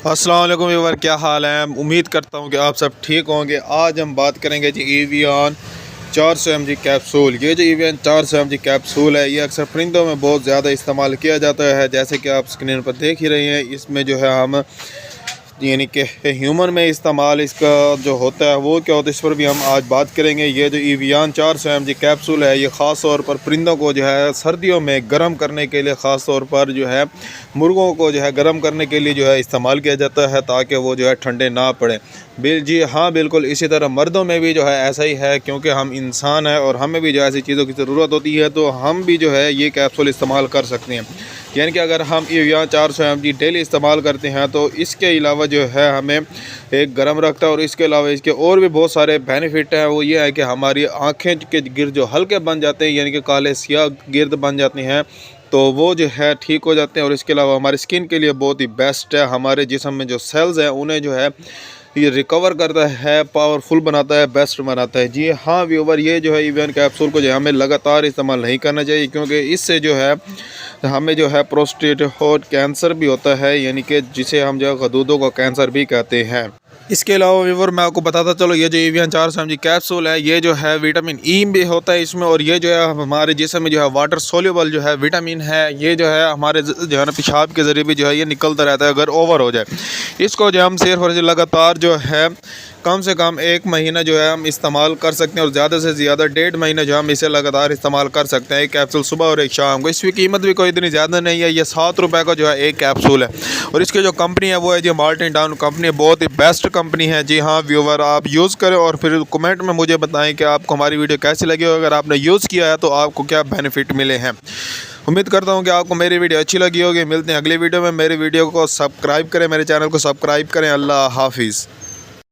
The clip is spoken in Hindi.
अस्सलाम वालेकुम व्यूअर, क्या हाल है। उम्मीद करता हूँ कि आप सब ठीक होंगे। आज हम बात करेंगे जी एवियन 400 mg कैप्सूल। ये जो एवियन 400 mg कैप्सूल है, ये अक्सर परिंदों में बहुत ज़्यादा इस्तेमाल किया जाता है। जैसे कि आप स्क्रीन पर देख ही रहे हैं, इसमें जो है हम यानी कि ह्यूमन में इस्तेमाल इसका जो होता है वो क्या होता है, इस पर भी हम आज बात करेंगे। ये जो एवियन 400 mg कैप्सूल है, ये ख़ास तौर पर परिंदों को जो है सर्दियों में गर्म करने के लिए, ख़ास तौर पर जो है मुर्गों को जो है गर्म करने के लिए जो है इस्तेमाल किया जाता है, ताकि वो जो है ठंडे ना पड़े। जी हाँ, बिल्कुल इसी तरह मर्दों में भी जो है ऐसा ही है, क्योंकि हम इंसान हैं और हमें भी जो ऐसी चीज़ों की ज़रूरत होती है, तो हम भी जो है ये कैप्सूल इस्तेमाल कर सकते हैं। यानी कि अगर हम एवियन 400 mg डेली इस्तेमाल करते हैं तो इसके अलावा जो है हमें एक गर्म रखता है, और इसके अलावा इसके और भी बहुत सारे बेनिफिट हैं। वो ये है कि हमारी आँखें के गिर्द जो हल्के बन जाते हैं, यानी कि काले स्याह गिर्द बन जाते हैं, तो वो जो है ठीक हो जाते हैं। और इसके अलावा हमारी स्किन के लिए बहुत ही बेस्ट है। हमारे जिस्म में जो सेल्स हैं उन्हें जो है ये रिकवर करता है, पावरफुल बनाता है, बेस्ट बनाता है। जी हाँ व्यूवर, ये जो है एवियन कैप्सूल को जो है हमें लगातार इस्तेमाल नहीं करना चाहिए, क्योंकि इससे जो है हमें जो है प्रोस्टेट और कैंसर भी होता है, यानी कि जिसे हम जो है गदूदों का कैंसर भी कहते हैं। इसके अलावा व्यूवर मैं आपको बताता चलो, ये जो एवियन 400 mg कैप्सूल है, ये जो है विटामिन ई भी होता है इसमें, और ये जो है हमारे जिस्म में जो है वाटर सोल्यूबल जो है विटामिन है, ये जो है हमारे जो है ना पेशाब के ज़रिए भी जो है ये निकलता रहता है अगर ओवर हो जाए। इसको जो हम सिर्फ और लगातार जो है कम से कम 1 महीना जो है हम इस्तेमाल कर सकते हैं, और ज़्यादा से ज़्यादा 1.5 महीना जो हम इसे लगातार इस्तेमाल कर सकते हैं। एक कैप्सूल सुबह और एक शाम को। इसकी कीमत भी कोई इतनी ज़्यादा नहीं है, ये 7 रुपये का जो है एक कैप्सूल है। और इसकी जो कंपनी है वो है जी मार्टिन टाउन कंपनी, बहुत ही बेस्ट कंपनी है। जी हाँ व्यूवर, आप यूज़ करें और फिर कमेंट में मुझे बताएं कि आपको हमारी वीडियो कैसी लगी हो। अगर आपने यूज़ किया है तो आपको क्या बेनिफिट मिले हैं। उम्मीद करता हूँ कि आपको मेरी वीडियो अच्छी लगी होगी। मिलते हैं अगली वीडियो में। मेरी वीडियो को सब्सक्राइब करें, मेरे चैनल को सब्सक्राइब करें। अल्लाह हाफिज़।